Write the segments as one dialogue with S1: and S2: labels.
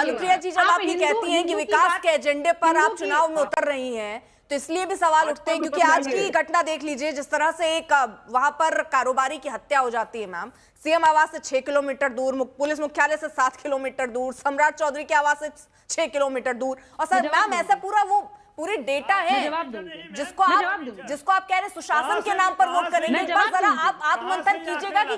S1: अनुप्रिया जी, जब आप ये कहती हैं कि विकास के एजेंडे पर आप चुनाव में उतर रही हैं, तो इसलिए भी सवाल उठते हैं क्योंकि आज की घटना देख लीजिए, जिस तरह से एक वहां पर कारोबारी की हत्या हो जाती है मैम, सीएम आवास से 6 किलोमीटर दूर, पुलिस मुख्यालय से 7 किलोमीटर दूर, सम्राट चौधरी के आवास से 6 किलोमीटर दूर। और सर मैम ऐसा पूरे डेटा है जिसको आप कह रहे हैं सुशासन के नाम पर वोट करेंगे। एक बार जरा आप मंथन कीजिएगा कि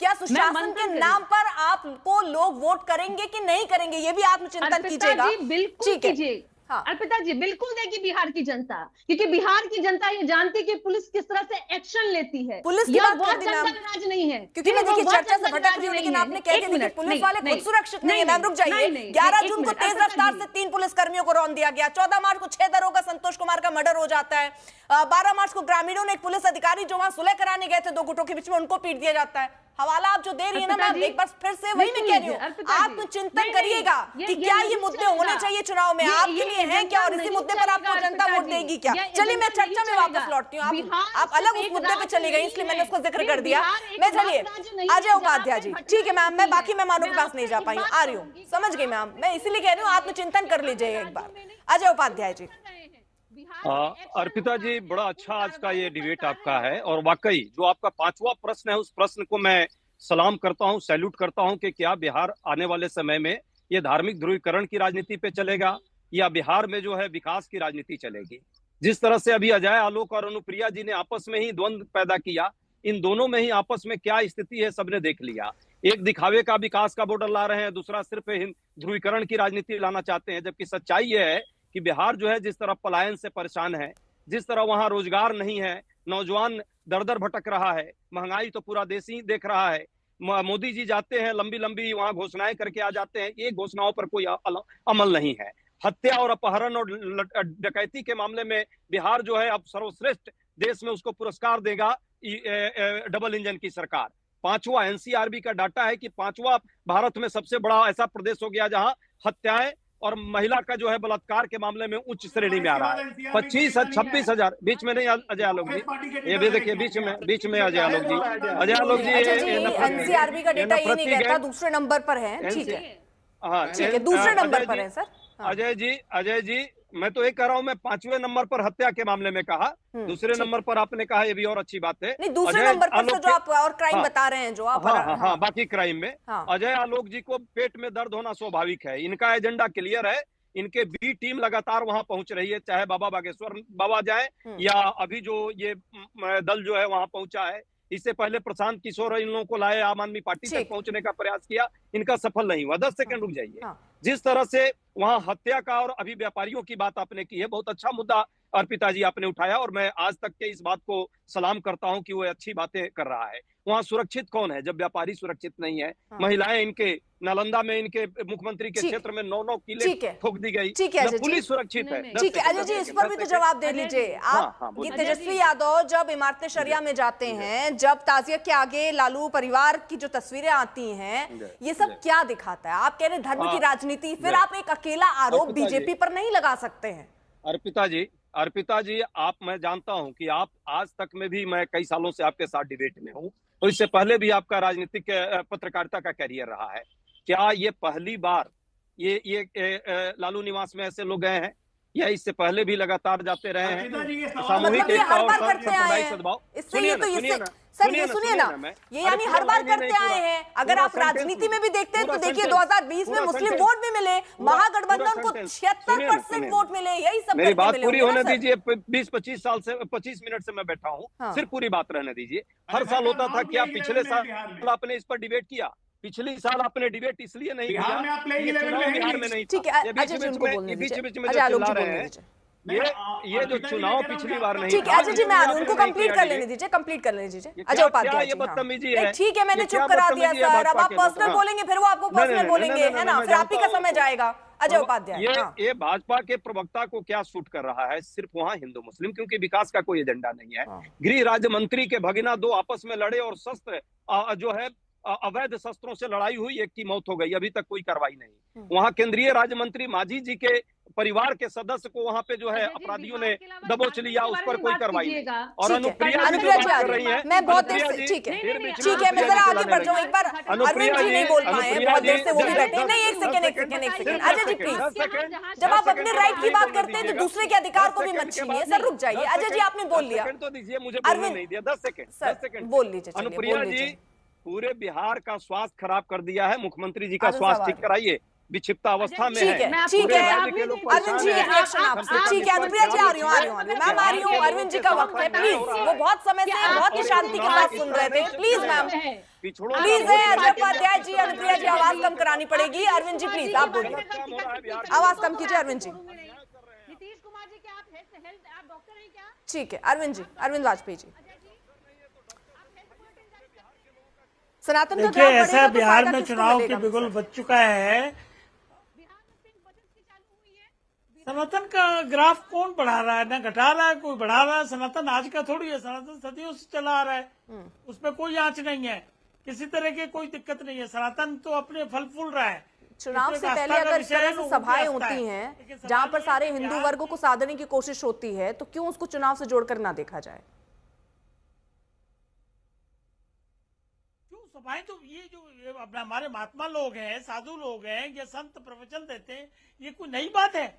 S1: क्या सुशासन के नाम पर आपको लोग वोट करेंगे कि नहीं करेंगे, ये भी आत्मचिंतन कीजिएगा।
S2: बिल्कुल कीजिए। हाँ। अर्पिता जी बिल्कुल देगी बिहार की जनता, क्योंकि बिहार की जनता ये जानती है कि पुलिस किस तरह से एक्शन लेती है।
S1: पुलिस की बात कर दी मैम,
S2: राज नहीं है,
S1: क्योंकि मैं देखिए चर्चा से भटक रही हूं, लेकिन आपने कह दिया कि पुलिस वाले खुद सुरक्षित नहीं है। मैम रुक जाइए, 11 जून को तेज रफ्तार से 3 पुलिसकर्मियों को रौंद दिया गया, 14 मार्च को 6 दरोगा संतोष कुमार का मर्डर हो जाता है, 12 मार्च को ग्रामीणों ने एक पुलिस अधिकारी जो वहां सुलह कराने गए थे 2 गुटों के बीच में, उनको पीट दिया जाता है। हवाला आप जो दे रही है ना मैम, एक बार फिर से वही मैं कह रही हूँ, आप चिंतन करिएगा कि क्या ये मुद्दे होने चाहिए चुनाव में, आपके लिए हैं क्या, और इसी मुद्दे पर आपको जनता वोट देगी क्या। चलिए मैं चर्चा में वापस लौटती हूँ, आप अलग उस मुद्दे पे चली गई, इसलिए मैंने उसको जिक्र कर दिया। मैं चलिए अजय उपाध्याय जी, ठीक है मैम, मैं बाकी मेहमानों के पास नहीं जा पाई हूँ, आ रही हूँ, समझ गई मैम, मैं इसीलिए कह रही हूँ आत्मचिंतन कर लीजिए एक बार। अजय उपाध्याय जी।
S3: अर्पिता जी, बड़ा अच्छा आज का ये डिबेट आपका है, और वाकई जो आपका 5वां प्रश्न है उस प्रश्न को मैं सलाम करता हूं, सैल्यूट करता हूं कि क्या बिहार आने वाले समय में ये धार्मिक ध्रुवीकरण की राजनीति पे चलेगा या बिहार में जो है विकास की राजनीति चलेगी। जिस तरह से अभी अजय, आलोक और अनुप्रिया जी ने आपस में ही द्वंद्व पैदा किया, इन दोनों में ही आपस में क्या स्थिति है सबने देख लिया। एक दिखावे का विकास का बॉर्डर ला रहे हैं, दूसरा सिर्फ ध्रुवीकरण की राजनीति लाना चाहते हैं, जबकि सच्चाई यह है कि बिहार जो है जिस तरह पलायन से परेशान है, जिस तरह वहां रोजगार नहीं है, नौजवान दर दर भटक रहा है, महंगाई तो पूरा देश ही देख रहा है। मोदी जी जाते हैं, लंबी लंबी वहां घोषणाएं करके आ जाते हैं, ये घोषणाओं पर कोई अमल नहीं है। हत्या और अपहरण और डकैती के मामले में बिहार जो है अब सर्वश्रेष्ठ देश में उसको पुरस्कार देगा डबल इंजन की सरकार। 5वां एनसीआरबी का डाटा है कि 5वां भारत में सबसे बड़ा ऐसा प्रदेश हो गया जहां हत्याएं और महिला का जो है बलात्कार के मामले में उच्च श्रेणी में आ रहा है। 26,000 बीच में नहीं अजय आलोक जी, ये भी देखिए बीच में अजय आलोक जी
S1: एनसीआरबी का डेटा ये नहीं कहता, दूसरे नंबर पर है। ठीक है, हाँ ठीक है, दूसरे नंबर पर है सर।
S3: अजय जी मैं तो एक कह रहा हूँ, मैं 5वें नंबर पर हत्या के मामले में कहा, दूसरे नंबर पर आपने कहा, ये भी और अच्छी बात है।
S1: नहीं, दूसरे नंबर पर तो जो आप और क्राइम बता रहे हैं, जो आप
S3: हाँ, बाकी क्राइम में अजय आलोक जी को पेट में दर्द होना स्वाभाविक है। इनका एजेंडा क्लियर है, इनके बी टीम लगातार वहां पहुंच रही है, चाहे बाबा बागेश्वर बाबा जाए या अभी जो ये दल जो है वहां पहुंचा है। इससे पहले प्रशांत किशोर इन लोगों को लाए, आम आदमी पार्टी तक पहुंचने का प्रयास किया, इनका सफल नहीं हुआ। 10 सेकंड रुक जाइए। जिस तरह से वहां हत्या का और अभी व्यापारियों की बात आपने की है, बहुत अच्छा मुद्दा अर्पिता जी आपने उठाया, और मैं आज तक के इस बात को सलाम करता हूं कि वो अच्छी बातें कर रहा है। वहां सुरक्षित कौन है जब व्यापारी सुरक्षित नहीं है? महिलाएं, इनके नालंदा में इनके मुख्यमंत्री के क्षेत्र में 9 किले ठोक दी गई, पुलिस सुरक्षित है।
S1: ठीक है अजय जी, इस पर भी तो जवाब दे लीजिए आप। ये तेजस्वी यादव जब इमारत शरिया में जाते हैं, जब ताजिया के आगे लालू परिवार की जो तस्वीरें आती हैं, ये सब क्या दिखाता है? आप कह रहे धर्म की राजनीति, फिर आप एक अकेला आरोप बीजेपी पर नहीं लगा सकते हैं।
S3: अर्पिता जी मैं जानता हूं कि आप आज तक में भी, मैं कई सालों से आपके साथ डिबेट में हूं, और इससे पहले भी आपका राजनीतिक पत्रकारिता का करियर रहा है। क्या ये पहली बार ये लालू निवास में ऐसे लोग गए हैं, या इससे पहले भी लगातार जाते रहे हैं?
S1: सामूहिक एकता और संप्रदाय सद्भाव। सर ये सुनिए ना, ये यानी हर बार करते आए हैं। अगर आप राजनीति में भी देखते हैं तो देखिए 2020 में मुस्लिम वोट भी मिले, महागठबंधन को 76% वोट मिले, यही सब।
S3: मेरी बात पूरी होने दीजिए, 20-25 साल से 25 मिनट से मैं बैठा हूँ, सिर्फ पूरी बात रहने दीजिए। हर साल होता था क्या? पिछले साल आपने इस पर डिबेट किया, पिछली साल आपने डिबेट इसलिए नहीं किया, बिहार में नहीं।
S1: ठीक है,
S3: बीच बीच में चिल्ला रहे हैं, ये जो चुनाव पिछली बार नहीं।
S1: ठीक है अजय जी, मैं आ रही हूं, उनको कंप्लीट कर लेने दीजिए, अजय उपाध्याय।
S3: ये बदतमीजी है।
S1: ठीक है, मैंने चुप करा दिया सर, अब आप पर्सनल बोलेंगे, फिर वो आपको पर्सनल बोलेंगे, है ना, फिर आप ही का समय जाएगा। अजय उपाध्याय,
S3: ये भाजपा के प्रवक्ता को क्या सूट कर रहा है? सिर्फ वहां हिंदू मुस्लिम, क्योंकि विकास का कोई एजेंडा नहीं है। गृह राज्य मंत्री के भगिना 2 आपस में लड़े और शस्त्र जो है अवैध शस्त्रों से लड़ाई हुई, एक की मौत हो गई, अभी तक कोई कार्रवाई नहीं। वहां केंद्रीय राज्य मंत्री मांझी जी के परिवार के सदस्य को वहां पे जो है अपराधियों ने दबोच लिया, उस पर कोई कार्रवाई नहीं। और
S1: अनुप्रिया जी कर रही है, मैं बहुत देर से, ठीक है मैं जरा आगे बढ़ जाऊं। एक बार अरविंद जी नहीं बोल पाए, बहुत देर से वो भी बैठे। नहीं, एक सेकंड अजय जी प्लीज, जब आप अपने राइट की बात करते हैं तो दूसरे के अधिकार को भी मत छीनिए। सर रुक जाइए, अजय जी आपने बोल लिया
S3: तो दीजिए, मुझे बोलने नहीं दिया। 10 सेकंड
S1: बोल लीजिए।
S3: अनुप्रिया जी, पूरे बिहार का स्वास्थ्य खराब कर दिया है, मुख्यमंत्री जी का स्वास्थ्य ठीक कराइए, विक्षिप्त अवस्था में है।
S1: ठीक है अरविंद जी, एक रिएक्शन आपसे। ठीक है अनुप्रिया जी, आ रही हूँ मैम, आ रही हूँ। अरविंद जी का वक्त है, प्लीज। वो बहुत समय से बहुत ही शांति के साथ सुन रहे थे। प्लीज मैम, प्लीज है अजय उपाध्याय जी, अनुप्रिया जी आवाज कम करानी पड़ेगी। अरविंद जी प्लीज आप बोलिए, आवाज कम कीजिए अरविंद जी।
S2: नीतीश कुमार जी, क्या आप हेल्थ आप डॉक्टर हैं क्या?
S1: ठीक है अरविंद जी, अरविंद वाजपेयी जी। सनातन का
S4: देखिए, ऐसा बिहार में चुनाव के बिगुल बच चुका है। सनातन का ग्राफ कौन बढ़ा रहा है? ना घटा रहा है, कोई बढ़ा रहा है। सनातन आज का थोड़ी है, सनातन सदियों से चला आ रहा है, उसमें कोई आंच नहीं है, किसी तरह की कोई दिक्कत नहीं है। सनातन तो अपने फल फूल रहा है।
S1: चुनाव से पहले अगर इस तरह से सभाएं होती हैं जहां पर सारे हिंदू वर्गों को साधने की कोशिश होती है, तो क्यों उसको चुनाव से जोड़कर ना देखा जाए?
S4: सभाएं तो ये जो अपना हमारे महात्मा लोग हैं, साधु लोग हैं, ये संत प्रवचन देते हैं, ये कोई नई बात है?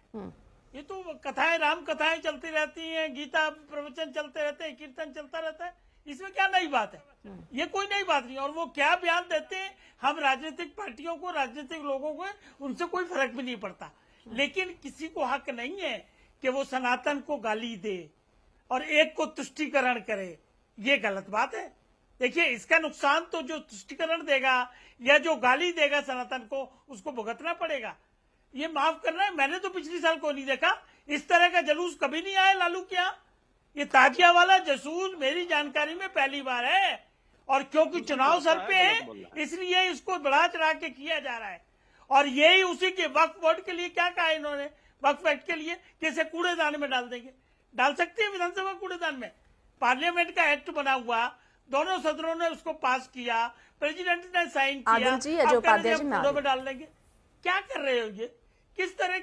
S4: ये तो कथाएं, राम कथाएं चलती रहती हैं, गीता प्रवचन चलते रहते हैं, कीर्तन चलता रहता है, इसमें क्या नई बात है? ये कोई नई बात नहीं। और वो क्या बयान देते हैं, हम राजनीतिक पार्टियों को, राजनीतिक लोगों को, उनसे कोई फर्क भी नहीं पड़ता। लेकिन किसी को हक नहीं है कि वो सनातन को गाली दे और एक को तुष्टीकरण करे, ये गलत बात है। देखिए, इसका नुकसान तो जो तुष्टीकरण देगा या जो गाली देगा सनातन को, उसको भुगतना पड़ेगा। ये माफ करना है, मैंने तो पिछले साल को नहीं देखा, इस तरह का जुलूस कभी नहीं आया लालू के यहाँ। ये ताजिया वाला जसूस मेरी जानकारी में पहली बार है, और क्योंकि चुनाव सर पे है इसलिए इसको बढ़ा चढ़ा के किया जा रहा है। और यही उसी के वक्फ बोर्ड के लिए क्या कहा इन्होंने, वक्फ एक्ट के लिए कैसे कूड़ेदान में डाल देंगे? डाल सकते हैं विधानसभा कूड़ेदान में? पार्लियामेंट का एक्ट बना हुआ, दोनों सदनों ने उसको पास किया, प्रेसिडेंट ने साइन किया, अब में डाल देंगे? क्या कर रहे हो ये? किस तरह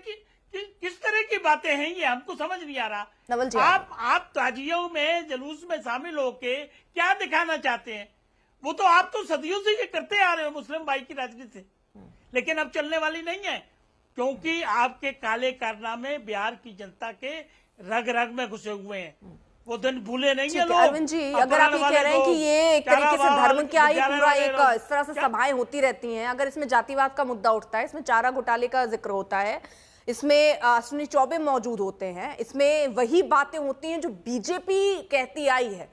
S4: की बातें हैं ये? हमको समझ नहीं आ रहा। आप ताजियों में, जुलूस में शामिल होके क्या दिखाना चाहते हैं? वो तो आप तो सदियों से ये करते आ रहे हो मुस्लिम भाई की राजनीति से, लेकिन अब चलने वाली नहीं है, क्योंकि आपके काले कारनामे बिहार की जनता के रग रग में घुसे हुए हैं। वो दिन भूले नहीं है लोग।
S1: अरविंद जी, अगर आप ये कह रहे हैं कि ये एक तरीके से धर्म क्या ही पूरा एक इस तरह से सभाएं होती रहती हैं, अगर इसमें जातिवाद का मुद्दा उठता है, इसमें चारा घोटाले का जिक्र होता है, इसमें अश्विनी चौबे मौजूद होते हैं, इसमें वही बातें होती हैं जो बीजेपी कहती आई है,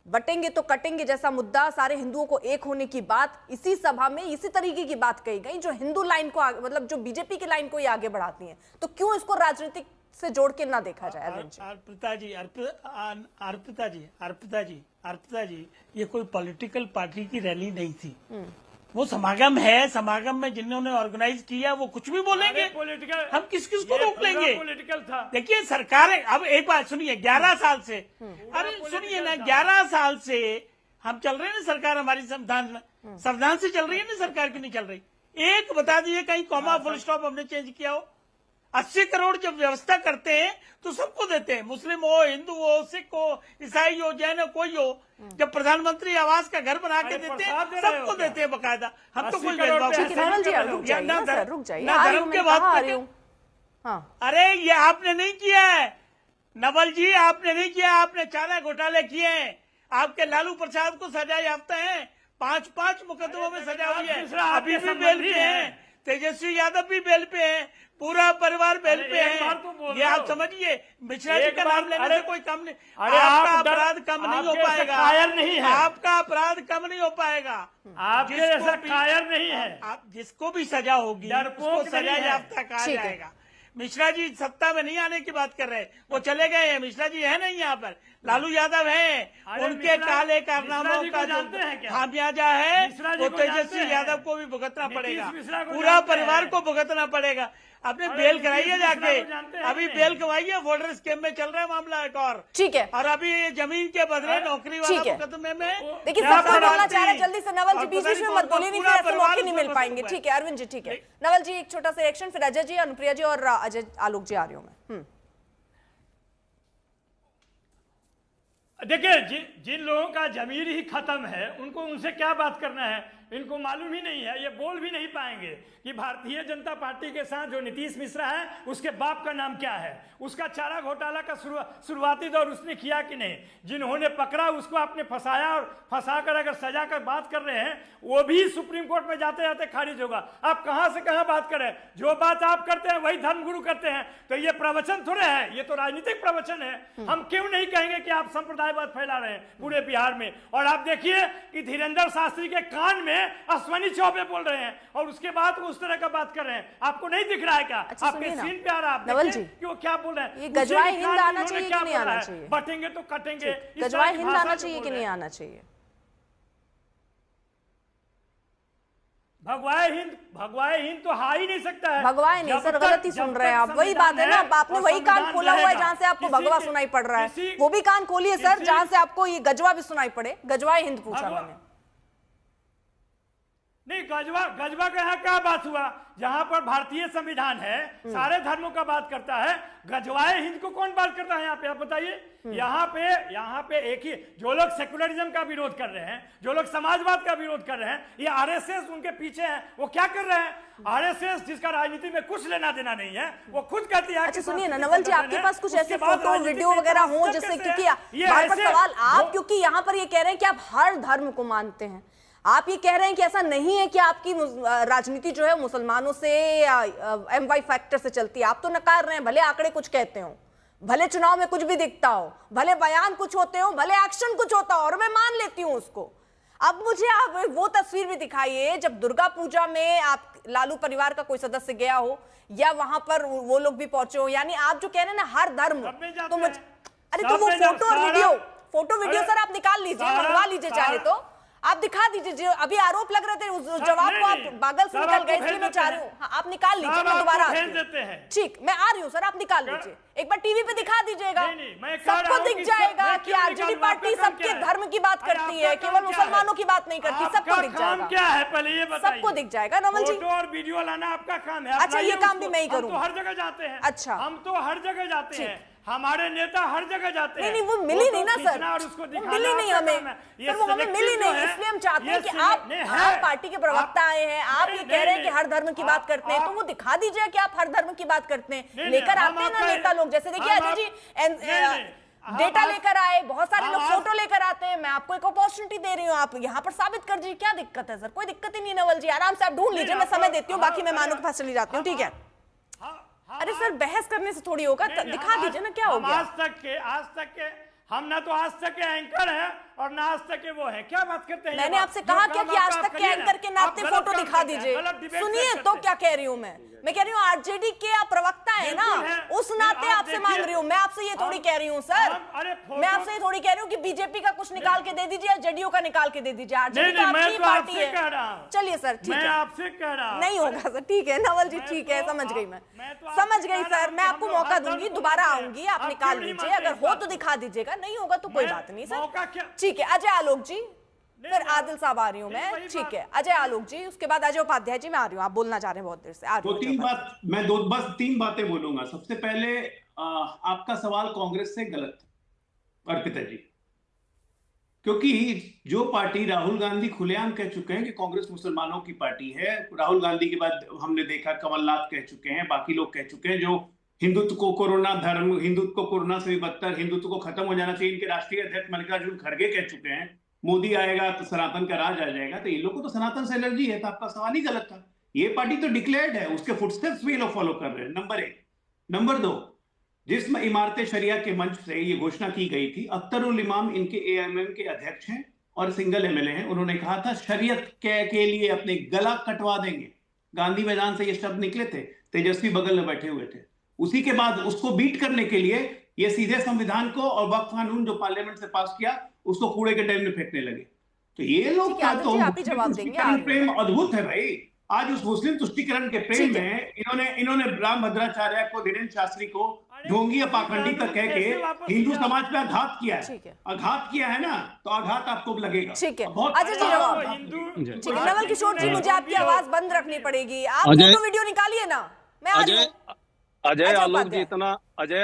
S1: बटेंगे तो कटेंगे जैसा मुद्दा, सारे हिंदुओं को एक होने की बात, इसी सभा में इसी तरीके की बात कही गई जो हिंदू लाइन को, मतलब जो बीजेपी की लाइन को ही आगे बढ़ाती है। तो क्यों इसको राजनीतिक से जोड़ के ना देखा जाए?
S4: अर्पिता जी, ये कोई पॉलिटिकल पार्टी की रैली नहीं थी, वो समागम है। समागम में जिन्होंने ऑर्गेनाइज किया वो कुछ भी बोलेंगे, हम किस को रोक लेंगे?
S5: पॉलिटिकल था।
S4: देखिए, सरकार, अब एक बात सुनिए, 11 साल से, अरे सुनिए ना, 11 साल से हम चल रहे हैं ना सरकार, हमारी संविधान से चल रही है ना सरकार, की नहीं चल रही? एक बता दीजिए कहीं कॉमा फुल स्टॉप हमने चेंज किया हो? 80 करोड़ जब व्यवस्था करते हैं तो सबको देते हैं, मुस्लिम हो, हिंदू हो, सिख हो, ईसाई हो, जैन हो, कोई हो। जब प्रधानमंत्री आवास का घर बना के देते हैं, सबको देते हैं बकायदा। हम तो कोई भेदभाव ना धर्म के बात। हाँ, अरे ये आपने नहीं किया है नवल जी, आपने नहीं किया, आपने चारा घोटाले किए हैं। आपके लालू प्रसाद को सजा याफ्ता है, 5 मुकदमों में सजा हुई है, अभी भी बेल पे हैं। तेजस्वी यादव भी बेल पे हैं, पूरा परिवार बेल पे है। ये आप समझिए, मिश्रा जी का नाम लेने से कोई कम नहीं। आपका अपराध कम नहीं हो पाएगा,
S5: कायर नहीं है,
S4: आपका अपराध कम नहीं हो पाएगा।
S5: आपके जैसा कायर नहीं है।
S4: आप जिसको भी सजा होगी उसको सजा याफ्ता कहा जाएगा। मिश्रा जी सत्ता में नहीं आने की बात कर रहे, वो चले गए हैं। मिश्रा जी है नहीं यहाँ पर, लालू यादव हैं, उनके काले कारनामों का जो खामियाजा है वो तेजस्वी यादव को भी भुगतना पड़ेगा, पूरा परिवार को भुगतना पड़ेगा। आपने
S5: अरे
S4: बेल कराई है
S5: 20 मिश्रा
S4: जाके,
S5: को जानते हैं
S4: अभी
S5: नहीं?
S4: बेल करवाई है, वोटर स्कीम में चल रहा है मामला एक और।
S1: ठीक है,
S4: और अभी ये जमीन के बदले नौकरी वाला
S1: ठीक है।
S4: मुकदमे में
S1: देखिए
S4: क्या
S1: सब कोई बोलना
S4: बराती
S1: चाह रहे हैं, जल्दी से नवल जी
S4: और
S1: बीच
S4: पता
S1: बीच में
S4: नहीं
S1: मत बोलिए, नहीं
S4: पूरा
S1: फिर ऐसे
S4: परिवार
S1: मौके नहीं मिल
S4: उसमें
S1: पाएंगे।
S4: फंसा
S1: ठीक है अरविंद जी, ठीक है नवल जी एक छोटा सा रिएक्शन, फिर अजय जी, अनुप्रिया जी और अजय आलोक जी आ रही हूँ मैं।
S5: देखिए जिन लोगों का जमीर ही खत्म है उनको उनसे क्या बात करना है, इनको मालूम ही नहीं है, ये बोल भी नहीं पाएंगे कि भारतीय जनता पार्टी के साथ जो नीतीश मिश्रा है उसके बाप का नाम क्या है, उसका चारा घोटाला का शुरुआती दौर उसने किया कि नहीं, जिन्होंने पकड़ा उसको आपने फंसाया और फंसाकर अगर सजा का बात कर रहे हैं वो भी सुप्रीम कोर्ट में जाते जाते खारिज होगा। आप कहां से कहां बात करें, जो बात आप करते हैं वही धर्मगुरु करते हैं, तो ये प्रवचन थोड़े है, ये तो राजनीतिक प्रवचन है। हम क्यों नहीं कहेंगे कि आप संप्रदायवाद फैला रहे हैं पूरे बिहार में। और आप देखिए कि धीरेन्द्र शास्त्री के कान में अश्वनी चौबे बोल रहे हैं और उसके बाद उस तरह का बात कर रहे हैं, आपको नहीं दिख रहा है क्या?
S1: अच्छा,
S5: आपके सीन पे आ रहा है,
S1: नवल जी
S5: कि वो क्या बोल रहे हैं,
S1: ये गजवाए हिंद आना चाहिए कि नहीं आना चाहिए,
S5: बटेंगे तो कटेंगे,
S1: गजवाए हिंद आना चाहिए कि नहीं आना चाहिए?
S5: भगवाए हिंद तो आ ही नहीं सकता है।
S1: भगवाए नहीं सर, गलती सुन रहे हैं आप, वही बात है ना, आपने वही कान खोला हुआ है जहां से आपको भगवा सुनाई पड़ रहा है, वो भी कान खोलिए सर जहां से आपको ये गजवा भी सुनाई पड़े। गजवाए हिंद पूछा मैंने
S5: नहीं, गजवा का यहाँ क्या बात हुआ, जहां पर भारतीय संविधान है सारे धर्मों का बात करता है, गजवाए हिंद को कौन बात करता है यहाँ पे, आप बताइए। यहाँ पे एक ही, जो लोग सेकुलरिज्म का विरोध कर रहे हैं, जो लोग समाजवाद का विरोध कर रहे हैं, ये आरएसएस उनके पीछे है, वो क्या कर रहे हैं? आरएसएस जिसका राजनीति में कुछ लेना देना नहीं है, वो खुद कहती है।
S1: अच्छा सुनिए ना नवल जी, आपके पास कुछ ऐसे फोटो वीडियो वगैरह हो जिससे, क्योंकि बार बार सवाल आप, क्योंकि यहाँ पर ये कह रहे हैं कि आप हर धर्म को मानते हैं, आप ये कह रहे हैं कि ऐसा नहीं है कि आपकी राजनीति जो है मुसलमानों से MY फैक्टर से चलती है, आप तो नकार रहे हैं, भले आंकड़े कुछ कहते हो, भले चुनाव में कुछ भी दिखता हो, भले बयान कुछ होते हो, भले एक्शन कुछ होता हो, और मैं मान लेती हूं उसको। अब मुझे आप वो तस्वीर भी दिखाइए जब दुर्गा पूजा में आप लालू परिवार का कोई सदस्य गया हो या वहां पर वो लोग भी पहुंचे हो, यानी आप जो कह रहे हैं ना हर धर्म, तो मुझे अरे तो वो फोटो वीडियो सर आप निकाल लीजिए, मंगवा लीजिए, चाहे तो आप दिखा दीजिए। जो अभी आरोप लग रहे थे उस जवाब को आप बागल से निकल गए, इसलिए मैं चाह रही हूँ आप निकाल लीजिए, मैं दोबारा ठीक मैं आ रही हूँ सर, आप निकाल लीजिए, एक बार टीवी पे दिखा दीजिएगा, सबको दिख जाएगा कि आरजेडी पार्टी सबके धर्म की बात करती है, केवल मुसलमानों की बात नहीं करती, सबको दिख जाएगा।
S5: क्या है पहले ये बताइए,
S1: सबको दिख जाएगा नवल जी।
S5: फोटो और वीडियो लाना आपका काम है।
S1: अच्छा ये काम भी मैं ही करूँ,
S5: हम तो हर जगह जाते हैं।
S1: अच्छा
S5: हम तो हर जगह जाते हैं, हमारे नेता हर जगह जाते हैं।
S1: नहीं वो मिली नहीं ना सर, वो मिली नहीं हमें सर, वो हमें मिली नहीं, इसलिए हम चाहते हैं कि आप पार्टी के प्रवक्ता आए हैं, आप ये कह रहे हैं कि हर धर्म की बात करते हैं, तो वो दिखा दीजिए कि आप हर धर्म की बात करते हैं। लेकर आते हैं ना नेता लोग, जैसे देखिए अजय जी डेटा लेकर आए, बहुत सारे लोग फोटो लेकर आते हैं, मैं आपको एक अपॉर्चुनिटी दे रही हूँ, आप यहाँ पर साबित कर दीजिए, क्या दिक्कत है सर? कोई दिक्कत ही नहीं नवल जी, आराम से आप ढूंढ लीजिए, मैं समय देती हूँ, बाकी मैं मानू के पास चली जाती हूँ, ठीक है। अरे सर बहस करने से थोड़ी होगा, दिखा दीजिए ना क्या हो गया।
S5: आज तक के हम ना तो आज तक के एंकर हैं और ना आज तक के वो है, क्या बात करते हैं?
S1: मैंने आपसे कहा क्या कि आज तक के एंकर के नाते फोटो दिखा दीजिए। सुनिए तो क्या कह रही हूँ मैं कह रही हूँ आरजेडी के आप प्रवक्ता है ना, उस नाते आपसे मांग रही हूँ, मैं आपसे ये थोड़ी कह रही हूँ सर, मैं आपसे ये थोड़ी कह रही हूँ कि बीजेपी का कुछ निकाल के दे दीजिए, जेडीयू का निकाल के दे दीजिए, आरजेडी तो आपकी पार्टी है। चलिए सर ठीक है,
S5: आपसे कह रहा हूं,
S1: नहीं होगा सर, ठीक है नवल जी, ठीक है समझ गई, मैं समझ गई सर, मैं आपको मौका दूंगी, दोबारा आऊंगी, आप निकाल लीजिए, अगर हो तो दिखा दीजिएगा, नहीं होगा तो कोई बात नहीं सर, ठीक है। अजय आलोक जी, फिर आदिल साहब आ रही हूँ मैं, ठीक है अजय आलोक जी, उसके बाद अजय उपाध्याय जी, मैं आ रही हूँ, आप बोलना चाह रहे हैं बहुत देर से, आ रही हूँ।
S6: मैं बस तीन बातें बोलूंगा। सबसे पहले आपका सवाल कांग्रेस से गलत अर्पिता जी, क्योंकि जो पार्टी राहुल गांधी खुलेआम कह चुके हैं कि कांग्रेस मुसलमानों की पार्टी है, राहुल गांधी के बाद हमने देखा कमलनाथ कह चुके हैं, बाकी लोग कह चुके हैं, जो हिंदुत्व को कोरोना धर्म, हिंदुत्व को कोरोना से भी बदतर, हिंदुत्व को खत्म हो जाना चाहिए, इनके राष्ट्रीय अध्यक्ष मल्लिकार्जुन खड़गे कह चुके हैं, मोदी आएगा तो सनातन का राज आ जाएगा, तो ये लोग को तो सनातन से एलर्जी है, तो आपका सवाल ही गलत था। ये पार्टी तो डिक्लेयर्ड है, उसके फुटस्टेप्स भी लोग फॉलो कर रहे हैं, नंबर 1। नंबर 2, जिस इमारत शरिया के मंच से ये घोषणा की गई थी, अख्तरुल इमाम इनके AIMM के अध्यक्ष हैं और सिंगल MLA हैं, उन्होंने कहा था शरीयत के लिए अपने गला कटवा देंगे, गांधी मैदान से ये शब्द निकले थे, तेजस्वी बगल में बैठे हुए थे। उसी के बाद उसको बीट करने के लिए ये सीधे संविधान को और वक्फ कानून जो पार्लियामेंट से पास किया उसको कूड़े के डैम में फेंकने लगे। तो ये लोग क्या, तो प्रेम अद्भुत है भाई, आज उस मुस्लिम तुष्टीकरण के प्रेम में इन्होंने राम भद्राचार्य को, धीरेन्द्र शास्त्री को ढोंगी या पाखंडी तक कह के हिंदू समाज पे आघात किया है। आघात किया है ना, तो आघात आपको लगेगा।
S1: ठीक है, अजय जी ठीक है। नवल किशोर जी, मुझे आपकी आवाज बंद रखनी पड़ेगी, आप तो वीडियो निकालिए ना, मैं आ रही हूं।
S3: अजय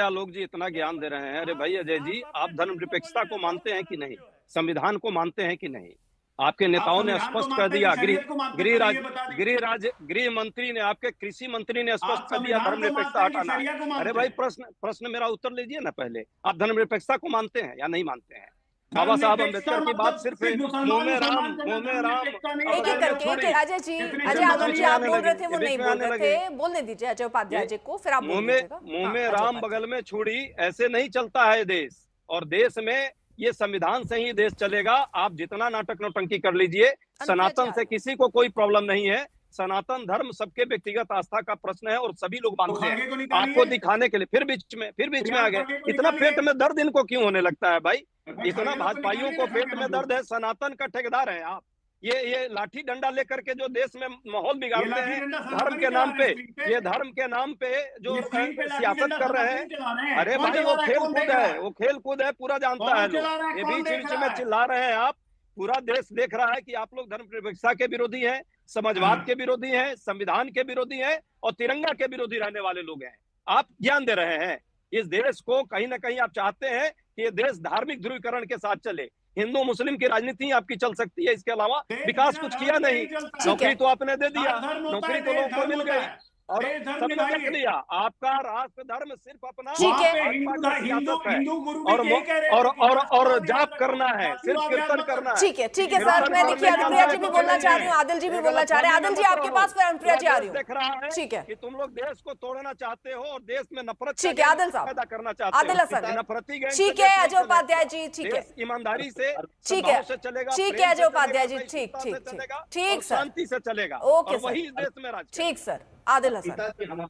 S3: आलोक जी इतना ज्ञान दे रहे हैं। अरे भाई अजय जी, आप धर्मनिरपेक्षता को मानते हैं कि नहीं? संविधान को मानते हैं कि नहीं? आपके नेताओं ने स्पष्ट कर दिया, गृह मंत्री ने, आपके कृषि मंत्री ने स्पष्ट कर दिया धर्मनिरपेक्षता हटाना। अरे भाई प्रश्न मेरा उत्तर लीजिए ना पहले, आप धर्मनिरपेक्षता को मानते हैं या नहीं मानते हैं? बाबा साहब अम्बेडकर की बात सिर्फ मुंह में राम
S1: एक एक करके। अजय जी, अजय आलोक जी, आप बोल रहे थे, वो नहीं बोल रहे थे, बोलने दीजिए अजय उपाध्याय जी को, फिर आप
S3: मुंह में राम बगल में छुरी, ऐसे नहीं चलता है देश। और देश में ये संविधान से ही देश चलेगा। आप जितना नाटक नौटंकी कर लीजिए, सनातन से किसी को कोई प्रॉब्लम नहीं है। सनातन धर्म सबके व्यक्तिगत आस्था का प्रश्न है और सभी लोग मानते हैं। आपको दिखाने के लिए फिर बीच में आ गए। इतना पेट में दर्द इनको क्यों होने लगता है भाई? इतना भाजपाइयों को पेट में दर्द है। सनातन का ठेकेदार है आप। ये लाठी डंडा लेकर के जो देश में माहौल बिगाड़ते हैं धर्म के नाम पे, ये धर्म के नाम पे जो सियासत कर रहे हैं। अरे भाई वो खेल कूद है, पूरा जानता है लोग। ये बीच में चिल्ला रहे हैं आप, पूरा देश देख रहा है कि आप लोग धर्मनिरपेक्षता के विरोधी हैं, समाजवाद के विरोधी हैं, संविधान के विरोधी हैं और तिरंगा के विरोधी रहने वाले लोग हैं। आप ज्ञान दे रहे हैं इस देश को। कहीं ना कहीं आप चाहते हैं कि ये देश धार्मिक ध्रुवीकरण के साथ चले। हिंदू मुस्लिम की राजनीति आपकी चल सकती है, इसके अलावा विकास कुछ किया नहीं। नौकरी तो आपने दे दिया, नौकरी तो लोगों को मिल गई और सबने देख लिया। आपका राष्ट्र धर्म सिर्फ अपना और जाप करना है, सिर्फ कीर्तन करना है।
S1: ठीक है सर, मैं देखिए अनुप्रिया जी भी बोलना चाह रही हूँ, आदिल जी भी बोलना चाह रहे हैं। आदिल जी आपके पास, फिर अनुप्रिया जी आ रही हूँ।
S3: देख रहा है
S1: ठीक है
S3: कि तुम लोग देश को तोड़ना चाहते हो और देश में नफरत
S1: ठीक है आदिल साहब
S3: पैदा करना चाहते हो।
S1: आदिल हसन
S3: नफरती
S1: ठीक है, अजय उपाध्याय जी ठीक है,
S3: ईमानदारी से
S1: ठीक है
S3: चलेगा,
S1: ठीक है अजय उपाध्याय जी ठीक सर,
S3: शांति से चलेगा।
S1: ओके
S3: वही देश में राज।
S1: ठीक सर, आदिल हसन।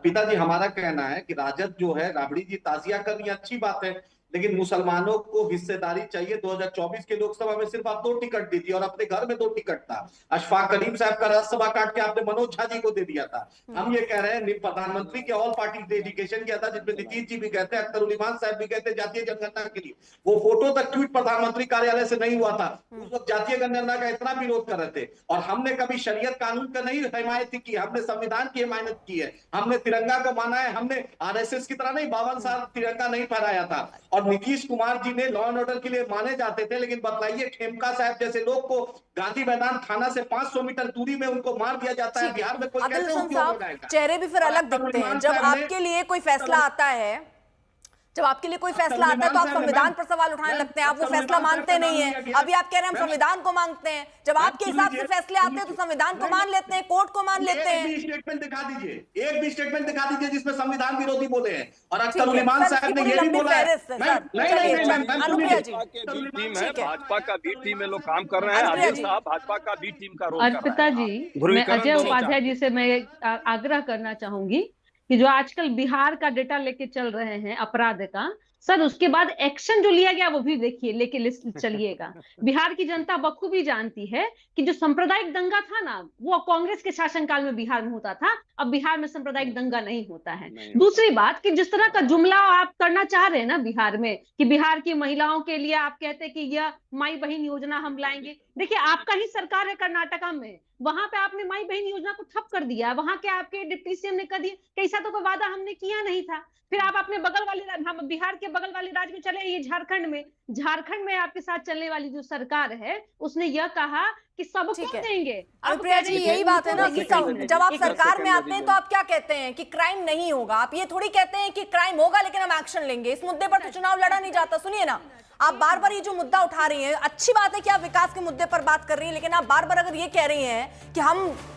S7: पिताजी हमारा कहना है कि राजद जो है, राबड़ी जी ताजिया करनी अच्छी बात है, लेकिन मुसलमानों को हिस्सेदारी चाहिए। 2024 के लोकसभा में सिर्फ आप 2 टिकट दीजिए और अपने घर में 2 टिकट था। अशफाक करीम साहब का राज्यसभा काट के आपने मनोज झा जी को दे दिया था। हम ये कह रहे हैं, प्रधानमंत्री के ऑल पार्टी डेडिकेशन किया था जिसमें नीतीश जी भी गए थे, अख्तर उल इमान साहब भी गए थे जातीय जनगणना के लिए। वो फोटो तक ट्वीट प्रधानमंत्री कार्यालय से नहीं हुआ था। उस वक्त जातीय जनगणना का इतना विरोध कर रहे थे। और हमने कभी शरीयत कानून का नहीं हिमायत की, हमने संविधान की हिमायत की है। हमने तिरंगा को माना है, हमने RSS की तरह नहीं 52 साल तिरंगा नहीं फहराया था। और नीतीश कुमार जी ने लॉ एंड ऑर्डर के लिए माने जाते थे, लेकिन बतलाइए, खेमका साहब जैसे लोग को गांधी मैदान थाना से 500 मीटर दूरी में उनको मार दिया जाता है। बिहार में कोई कैसे उपयोग हो जाएगा?
S1: चेहरे भी फिर अलग दिखते हैं जब आपके लिए कोई फैसला आता है। जब आपके लिए कोई फैसला आता है तो आप संविधान पर सवाल उठाने लगते हैं। आप वो फैसला मानते नहीं है। अभी आप कह रहे हैं हम संविधान को मांगते हैं। जब आपके हिसाब से फैसले आते हैं तो संविधान को मान लेते हैं, कोर्ट को मान लेते हैं।
S7: एक भी स्टेटमेंट दिखा दीजिए जिसमें संविधान विरोधी बोले हैं। और अख्तर उल इमान साहब ने ये भी बोला है।
S3: भाजपा का बी टीम में लोग काम कर रहे हैं। आदिल साहब भाजपा का बी टीम का रोल।
S2: अर्पिता जी, मैं अजय उपाध्याय जी से मैं आग्रह करना चाहूंगी कि जो आजकल बिहार का डेटा लेके चल रहे हैं अपराध का, सर उसके बाद एक्शन जो लिया गया वो भी देखिए, लेके लिस्ट चलिएगा। बिहार की जनता बखूबी जानती है कि जो सांप्रदायिक दंगा था ना, वो कांग्रेस के शासनकाल में बिहार में होता था। अब बिहार में सांप्रदायिक दंगा नहीं होता है। दूसरी बात कि जिस तरह का जुमला आप करना चाह रहे हैं ना बिहार में, कि बिहार की महिलाओं के लिए आप कहते हैं कि यह माई बहन योजना हम लाएंगे। देखिए आपका ही सरकार है कर्नाटका में, वहां पे आपने माई बहन योजना को ठप कर दिया। वहां के आपके डिप्टी सीएम ने कर दिया कि ऐसा तो कोई वादा हमने किया नहीं था। फिर आप अपने बगल वाले, हम बिहार के बगल वाले राज्य में चले, ये झारखंड में आपके साथ चलने वाली जो सरकार है उसने यह कहा कि सबको देंगे।
S1: अनुप्रिया जी, यही बात है ना कि जब आप सरकार में आते हैं तो आप क्या कहते हैं कि क्राइम नहीं होगा। आप ये थोड़ी कहते हैं कि क्राइम होगा लेकिन हम एक्शन लेंगे। इस मुद्दे पर तो चुनाव लड़ा नहीं जाता। सुनिए ना, आप बार बार ये जो मुद्दा उठा रही हैं, अच्छी बात है कि आप विकास के मुद्दे पर बात कर रही हैं, लेकिन आप बार बार अगर ये कह रही हैं कि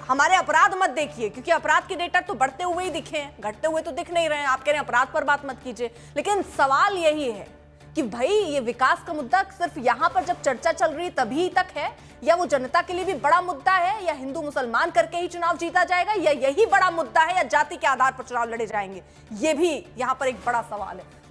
S1: हमारे अपराध मत देखिए, क्योंकि अपराध के डेटा तो बढ़ते हुए ही दिखे हैं, घटते हुए तो दिख नहीं रहे हैं। आप कह रहे हैं अपराध पर बात मत कीजिए, लेकिन सवाल यही है कि भाई ये विकास का मुद्दा सिर्फ यहां पर जब चर्चा चल रही तभी तक है, या वो जनता के लिए भी बड़ा मुद्दा है, या हिंदू मुसलमान करके ही चुनाव जीता जाएगा, या यही बड़ा मुद्दा है, या जाति के आधार पर चुनाव लड़े जाएंगे? ये भी यहां पर एक बड़ा सवाल है।